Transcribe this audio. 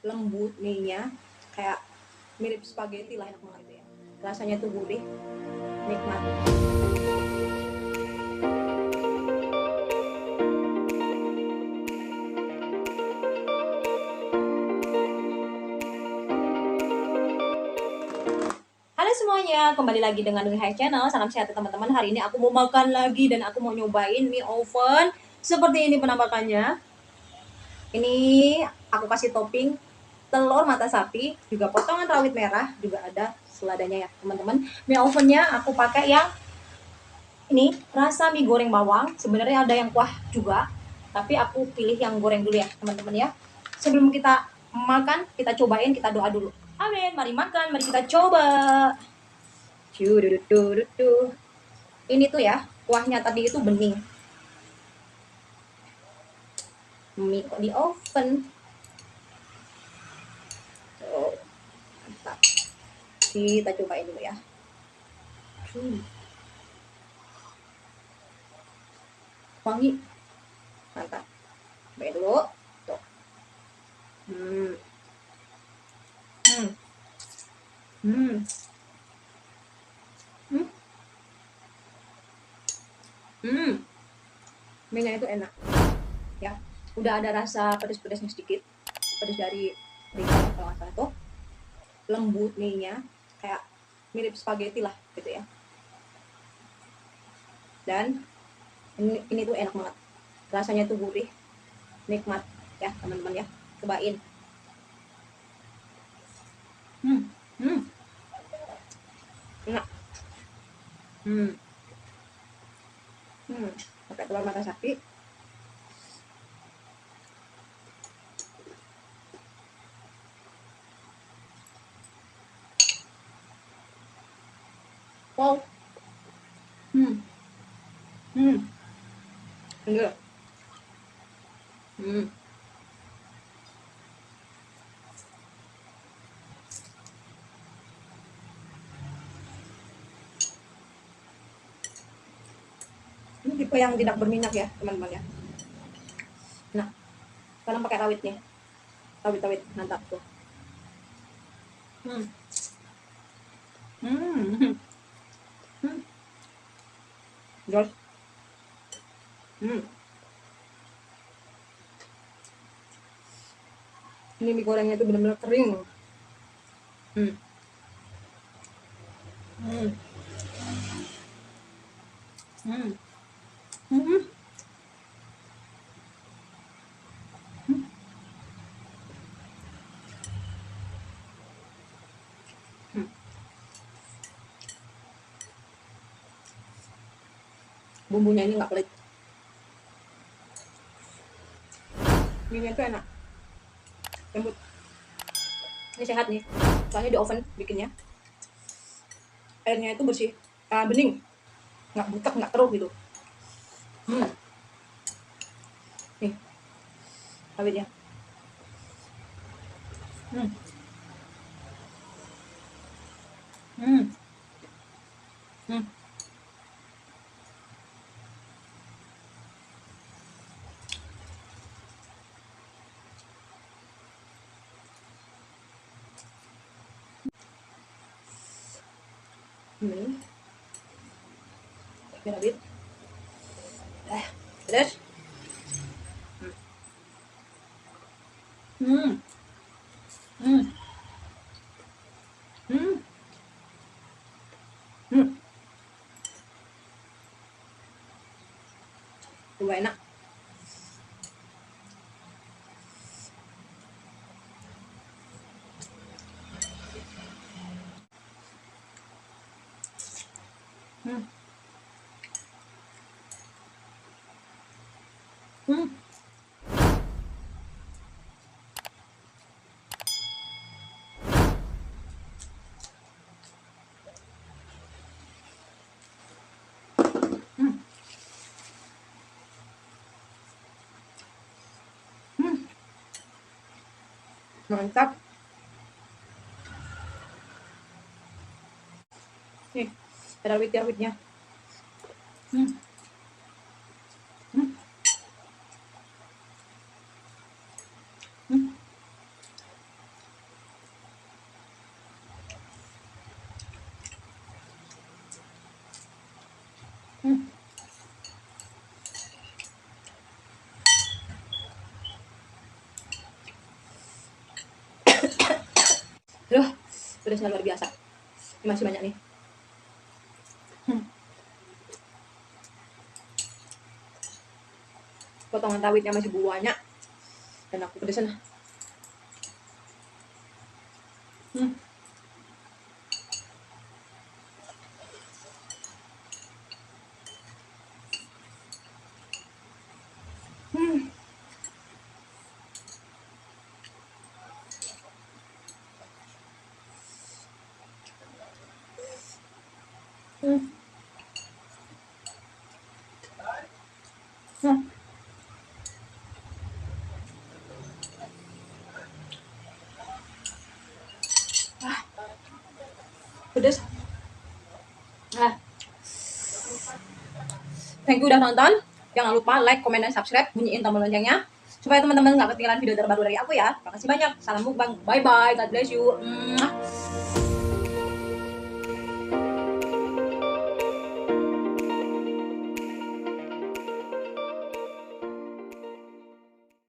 lembut mie-nya, kayak mirip spaghetti lah, enak banget ya. Rasanya tuh gurih, nikmat. Halo semuanya, kembali lagi dengan Nui Hai Channel. Salam sehat teman-teman. Hari ini aku mau makan lagi dan aku mau nyobain mie oven. Seperti ini penampakannya. Ini aku kasih topping telur mata sapi, juga potongan rawit merah, juga ada seladanya ya teman-teman. Mie ovennya aku pakai yang ini rasa mie goreng bawang. Sebenarnya ada yang kuah juga, tapi aku pilih yang goreng dulu ya teman-teman ya. Sebelum kita makan, kita cobain, kita doa dulu. Amin, mari makan, mari kita coba. Ini tuh ya, kuahnya tadi itu bening. Mie kok di oven. Tuh, mantap. Kita cobain dulu ya. Wangi. Mantap. Cobain dulu. Tuh. Hmm. Hmm. Hmm. Hmm. Hmm. Mie-nya itu enak. Ya. Udah ada rasa pedes-pedesnya sedikit. Pedes dari bacon kalau nggak salah tuh. Lembut mie-nya. Kayak mirip spaghetti lah gitu ya. Dan ini tuh enak banget. Rasanya tuh gurih. Nikmat ya teman-teman ya. Cobain. Hmm. Hmm. Enak. Hmm. Hmm. Pakai telur mata sapi. Wow. Hmm. Hmm. Enggak. Hmm. Ini tipe yang tidak berminyak ya teman-teman ya. Nah, sekarang pakai rawitnya. Rawit-rawit mantap tuh. Hmm. Hmm. Hmm. Jos. Hmm. Ini mie gorengnya itu benar-benar kering. Hmm. Hmm. Hmm. Hmm. Hmm. Hmm. Bumbunya ini nggak pelit. Mie-nya itu enak, lembut. Ini sehat nih, soalnya di oven bikinnya. Airnya itu bersih, bening, nggak butek, nggak keruh gitu. Hmm. Nih, rawitnya. Hmm. Hmm. Hmm. Ini rawit. Pedas. Hmm. Hmm. Hmm. Hmm. Coba enak. Hmm. Hmm. Hmm. Hmm. Mantap. Nih, ada rawit-rawitnya. Hmm. Hmm. Hmm. Aduh, pedasnya luar biasa. Ini masih banyak nih. Potongan tawitnya masih banyak. Dan aku pedesan. Hmm. Hmm. Hmm. Hmm. Pedes. Nah, thank you udah nonton. Jangan lupa like, comment, dan subscribe. Bunyiin tombol loncengnya supaya teman-teman nggak ketinggalan video terbaru dari aku ya. Makasih banyak. Salam mukbang. Bye bye. God bless you.